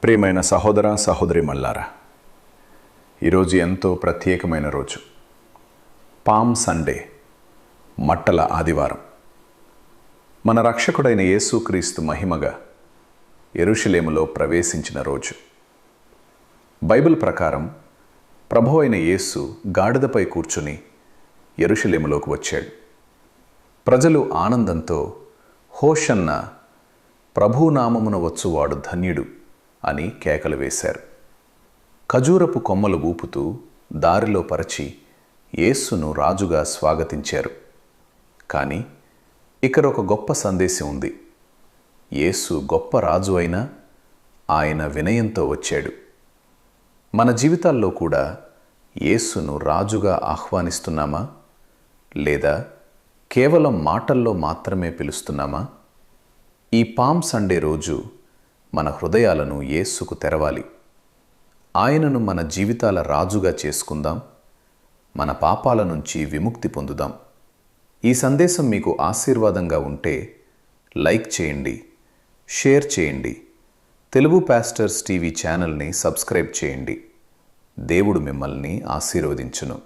ప్రియమైన సహోదర సహోదరీమణులారా, ఈరోజు ఎంతో ప్రత్యేకమైన రోజు. పామ్ సండే, మట్టల ఆదివారం. మన రక్షకుడైన యేసుక్రీస్తు మహిమగా యెరూషలేములో ప్రవేశించిన రోజు. బైబిల్ ప్రకారం ప్రభువైన అయిన యేసు గాడిదపై కూర్చుని యెరూషలేములోకి వచ్చాడు. ప్రజలు ఆనందంతో హోషన్న, ప్రభునామమున వచ్చువాడు ధన్యుడు అని కేకలు వేశారు. ఖజూరపు కొమ్మలు ఊపుతూ దారిలో పరచి యేసును రాజుగా స్వాగతించారు. కానీ ఇక్కడ ఒక గొప్ప సందేశం ఉంది. యేసు గొప్ప రాజు అయినా ఆయన వినయంతో వచ్చాడు. మన జీవితాల్లో కూడా యేసును రాజుగా ఆహ్వానిస్తున్నామా, లేదా కేవలం మాటల్లో మాత్రమే పిలుస్తున్నామా? ఈ పామ్ సండే రోజు మన హృదయాలను యేసుకు తెరవాలి. ఆయనను మన జీవితాల రాజుగా చేసుకుందాం. మన పాపాల నుంచి విముక్తి పొందుదాం. ఈ సందేశం మీకు ఆశీర్వాదంగా ఉంటే లైక్ చేయండి, షేర్ చేయండి. తెలుగు పాస్టర్స్ టీవీ ఛానల్ని సబ్స్క్రైబ్ చేయండి. దేవుడు మిమ్మల్ని ఆశీర్వదించును.